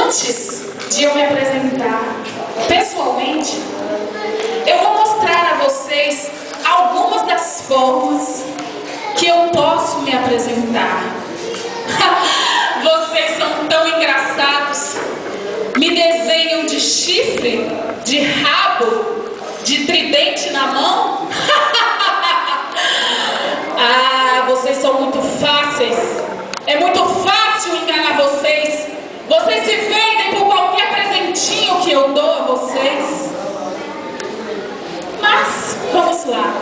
Antes de eu me apresentar pessoalmente, eu vou mostrar a vocês algumas das formas que eu posso me apresentar. Vocês são tão engraçados. Me desenham de chifre, de rabo, de tridente na mão. Ah, vocês são muito fáceis. É muito fácil enganar vocês. Vocês se vendem por qualquer presentinho que eu dou a vocês. Mas, vamos lá.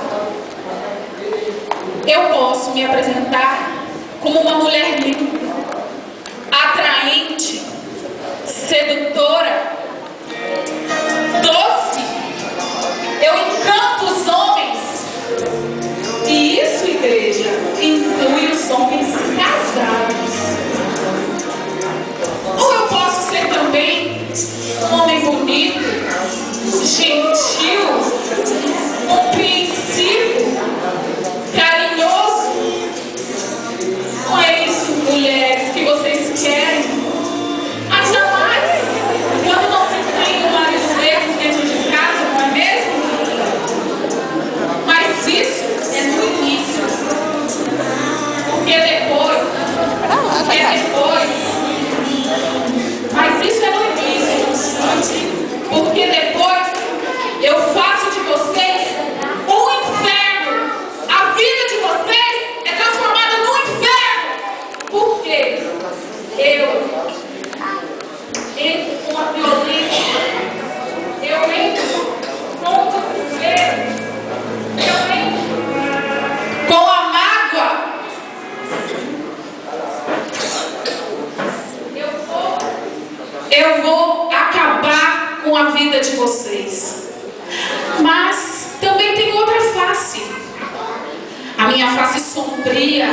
Eu posso me apresentar como uma mulher linda, atraente, sedutora, doce. Eu encanto os homens. E isso, igreja, inclui os homens casados. Ou eu posso ser também um homem bonito, gentil, compreensivo, carinhoso. Não é isso, mulheres, que vocês querem? Mas jamais, quando não se tem vários erros dentro de casa, não é mesmo? Mas isso é no início. Porque depois, mas isso é no início. Porque depois eu faço de vocês um inferno. A vida de vocês é transformada num inferno. Por quê? Eu entro com a violência. Eu entro com o desespero. Eu entro com a mágoa. Eu vou acabar com a vida de vocês. Mas também tem outra face. A minha face sombria,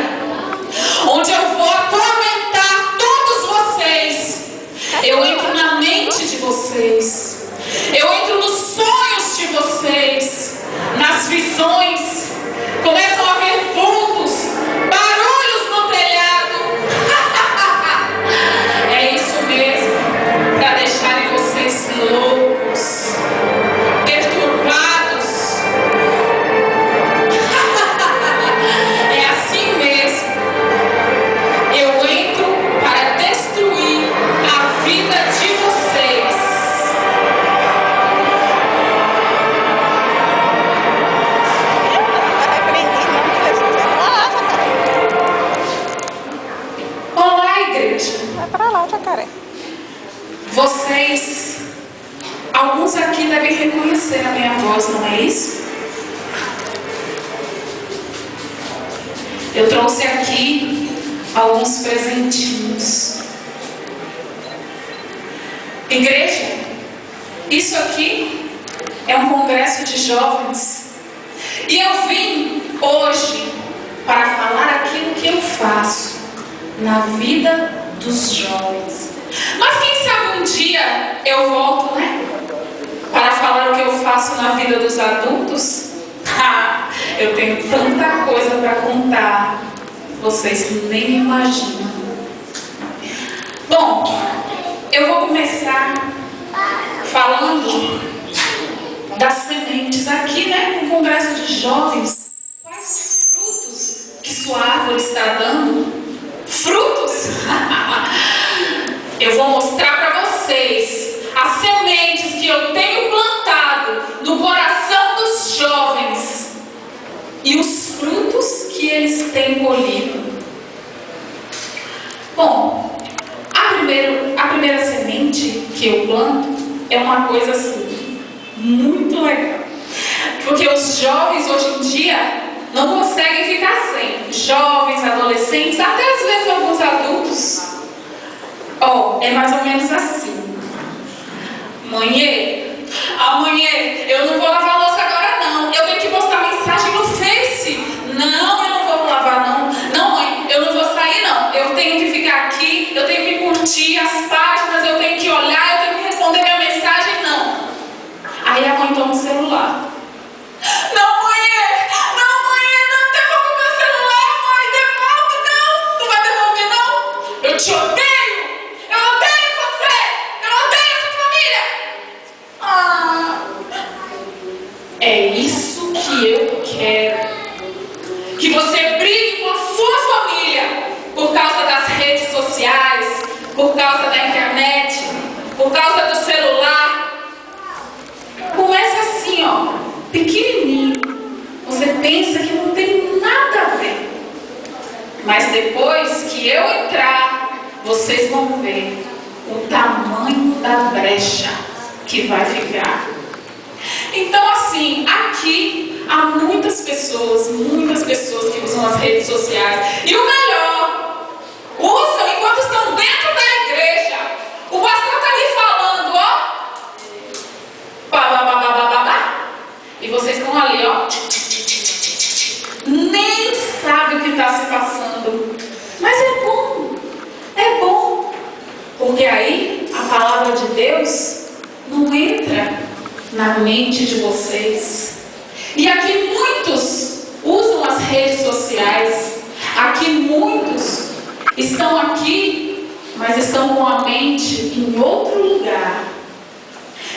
onde eu vou atormentar todos vocês. Eu entro na mente de vocês. Eu entro nos sonhos de vocês, nas visões. Começam a ver vultos, barulhos no telhado. É isso mesmo, para deixarem vocês loucos, perturbados. É assim mesmo. Eu entro para destruir a vida de vocês. Olá, igreja. Vai pra lá, jacaré. Vocês, alguns aqui devem reconhecer a minha voz, não é isso? Eu trouxe aqui alguns presentinhos. Igreja, isso aqui é um congresso de jovens. E eu vim hoje para falar aquilo que eu faço na vida dos jovens. Mas quem sabe um dia eu volto, né? Para falar o que eu faço na vida dos adultos. Eu tenho tanta coisa para contar. Vocês nem imaginam. Bom, eu vou começar falando das sementes aqui, né? No congresso de jovens. Quais os frutos que sua árvore está dando? Frutos? Eu vou mostrar para vocês as sementes que eu tenho plantado no coração dos jovens e os frutos que eles têm colhido. Bom, a primeira semente que eu planto é uma coisa assim, muito legal. Porque os jovens hoje em dia não conseguem ficar sem. Jovens, adolescentes, até às vezes alguns adultos. É mais ou menos assim. Mãe, eu não vou lavar a louça agora não. Eu tenho que postar mensagem no Face. Não, eu não vou lavar não. Não, mãe, eu não vou sair não. Eu tenho que ficar aqui, eu tenho que curtir as páginas, eu tenho que olhar, eu tenho que responder minha mensagem, não. Aí a mãe toma o celular. Não, mãe, não devolve meu celular, mãe, devolve não. Não vai devolver não. Eu te odeio. Eu odeio você. Mas depois que eu entrar, vocês vão ver o tamanho da brecha que vai ficar. Então, assim, aqui há muitas pessoas que usam as redes sociais. E o melhor, usam enquanto estão dentro da igreja. O pastor está ali falando, ó. Babá. E vocês estão ali, ó. Nem sabe o que está se passando. Mas é bom. É bom. Porque aí a palavra de Deus não entra na mente de vocês. E aqui muitos usam as redes sociais. Aqui muitos estão aqui, mas estão com a mente em outro lugar.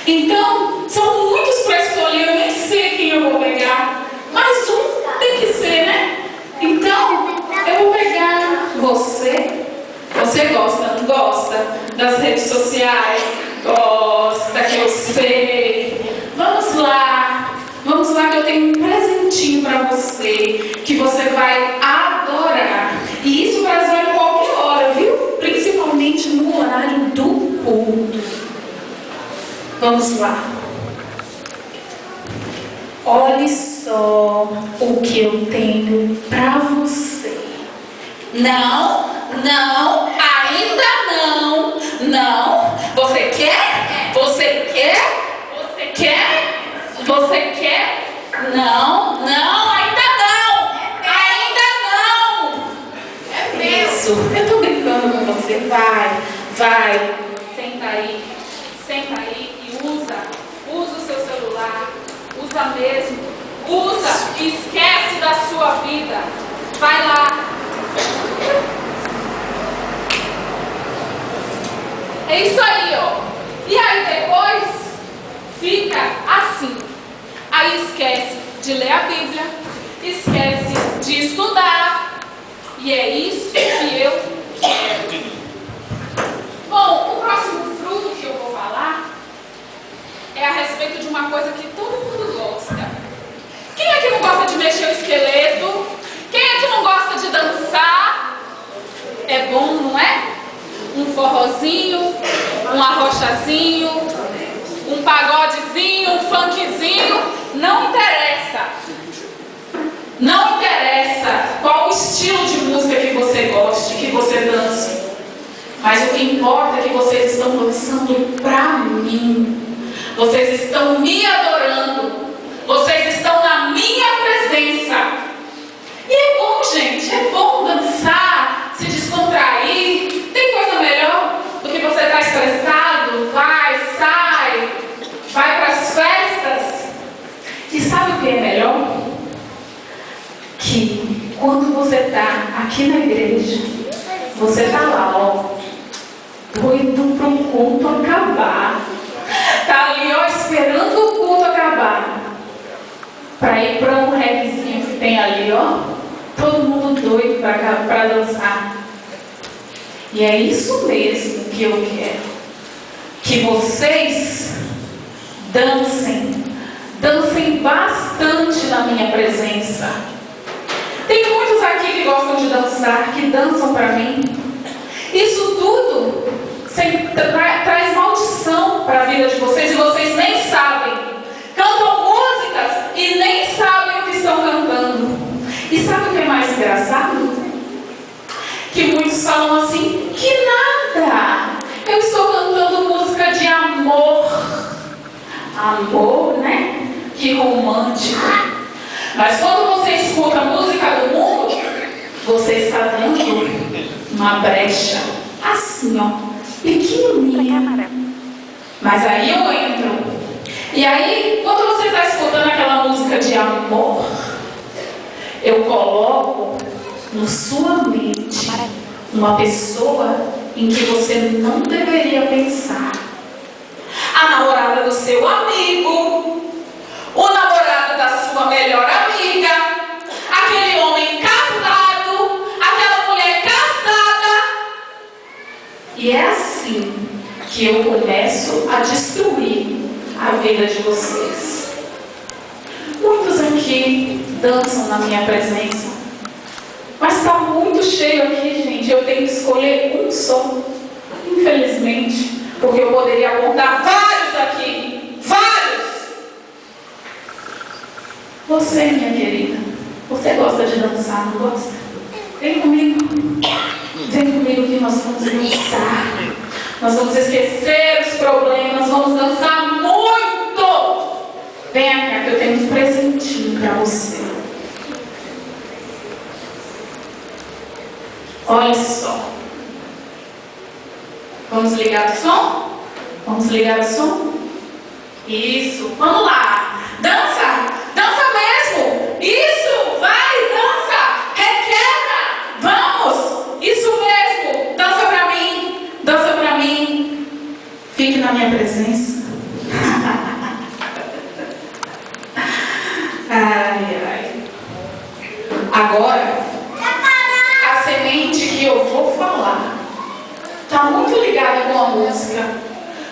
Então, são muitos para escolher. Eu nem sei quem eu vou pegar, mas um tem que ser, né? Então, eu vou pegar você. Você gosta, não gosta das redes sociais? Gosta, que eu sei. Vamos lá que eu tenho um presentinho para você, que você vai adorar. E isso vai usar em qualquer hora, viu? Principalmente no horário do culto. Vamos lá. Olhe só o que eu tenho para você. Não, ainda não. Não. Você quer? Você quer? Não, ainda não. É isso. Eu tô brincando com você. Vai. Senta aí e usa o seu celular. Usa mesmo. E esquece da sua vida. Vai lá. É isso aí, ó. E aí depois fica assim. Aí esquece de ler a Bíblia, esquece de estudar. E é isso que eu quero. Bom, o próximo fruto que eu vou falar é a respeito de uma coisa que todo mundo gosta. Quem é que não gosta de mexer o esqueleto? Quem é que não gosta de dançar? É bom, não é? Um forrozinho, um arrochazinho, um pagodezinho, um funkzinho. Não interessa qual o estilo de música que você goste, que você dance. Mas o que importa é que vocês estão dançando pra mim. Vocês estão me adorando. Vocês estão na minha presença. E é bom, gente, é bom dançar, se descontrair. Tem coisa melhor do que você estar estressado, sai, vai para as festas. E sabe o que é melhor? Que quando você está aqui na igreja, você está lá, ó, doido para o culto acabar. Está ali, ó, esperando o culto acabar. Para ir para um regzinho que tem ali, ó. Todo mundo doido para dançar. E é isso mesmo que eu quero. Que vocês dancem bastante na minha presença. Tem muitos aqui que gostam de dançar, que dançam para mim. Isso tudo traz maldição para a vida de vocês e vocês nem sabem. Cantam músicas e nem sabem o que estão cantando. E sabe o que é mais engraçado? Que muitos falam assim, que nada, eu estou cantando música de amor. Amor, né? Que romântico. Mas quando você escuta a música do mundo, você está dando uma brecha, assim, ó, pequenininha. Mas aí eu entro. E aí, quando você está escutando aquela música de amor, eu coloco na sua mente uma pessoa em que você não deveria pensar. A namorada do seu amigo, o namorado da sua melhor amiga, aquele homem casado, aquela mulher casada. E é assim que eu começo a destruir a vida de vocês. Muitos aqui dançam na minha presença, mas está muito cheio aqui, gente. Eu tenho que escolher um só. Infelizmente. Porque eu poderia apontar vários aqui. Vários! Você, minha querida, você gosta de dançar, não gosta? Vem comigo. Vem comigo que nós vamos dançar. Nós vamos esquecer os problemas. Vamos dançar muito. Venha cá que eu tenho um presentinho para você. Olha só. Vamos ligar o som? Vamos ligar o som? Isso. Vamos lá. Dança. Dança mesmo. Isso. Vai, dança. Requebra. Vamos. Isso mesmo. Dança pra mim. Dança pra mim. Fique na minha presença. Ai, ai. Agora, a semente que eu vou falar está muito ligada com a música.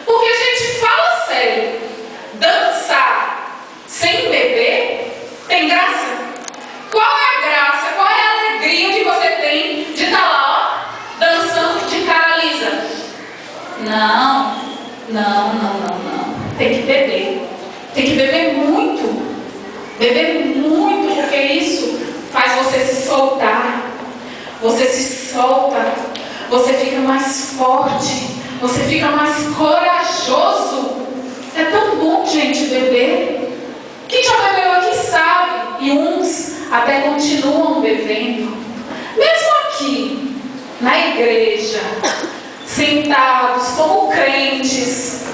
Porque a gente fala sério. Dançar sem beber tem graça? Qual é a graça? Qual é a alegria que você tem de estar lá, ó, dançando de cara lisa? Não. Tem que beber. Tem que beber muito. Beber muito, porque isso faz você se soltar. Você se solta. Você fica mais forte. Você fica mais corajoso. É tão bom, gente, beber. Quem já bebeu aqui sabe. E uns até continuam bebendo. Mesmo aqui, na igreja, sentados como crentes,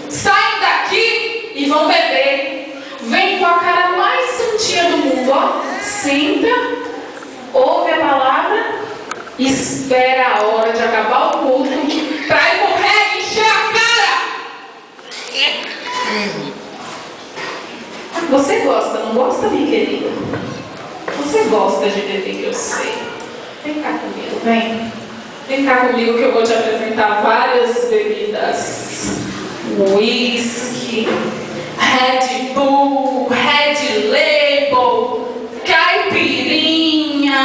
saem daqui e vão beber. Vem com a cara mais santinha do mundo, ó. Senta, ouve a palavra, espera a hora de acabar o culto para ir correr e encher a cara. Você gosta, não gosta, minha querida? Você gosta de beber, eu sei. Vem cá comigo, vem. Vem cá comigo que eu vou te apresentar várias bebidas. Whisky, Red Bull, Red Label, caipirinha.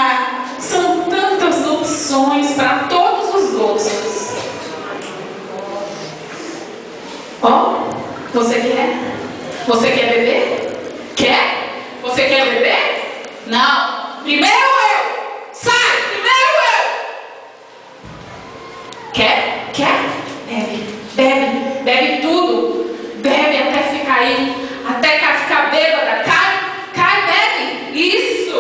São tantas opções para todos os gostos. Ó, você quer? Você quer beber? Quer? Você quer beber? Não. Primeiro eu. Sai, primeiro eu. Quer? Quer? Bebe, bebe, bebe tudo. Bebe até ficar aí, até ficar bêbada. Cai, bebe. Isso.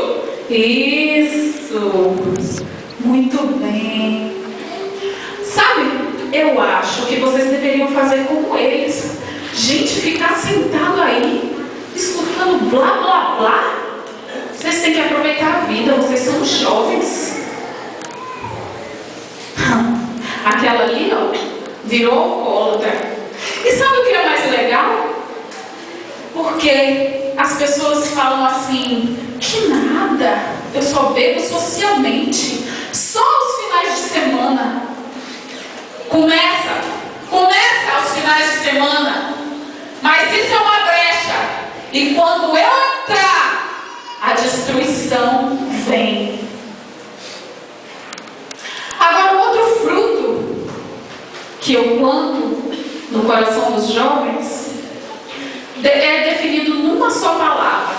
Muito bem. Sabe, eu acho que vocês deveriam fazer como eles. Gente, ficar sentado aí, escutando blá, blá, blá. Vocês têm que aproveitar a vida, vocês são jovens. Aquela ali, ó, virou alcoólatra. E sabe o que é mais legal? Porque as pessoas falam assim, que nada, eu só bebo socialmente, só aos finais de semana. Começa aos finais de semana, mas isso é uma brecha, e quando eu entrar, a destruição vem. Agora, outro fruto que eu planto no coração dos jovens é definido numa só palavra: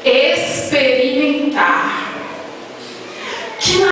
experimentar.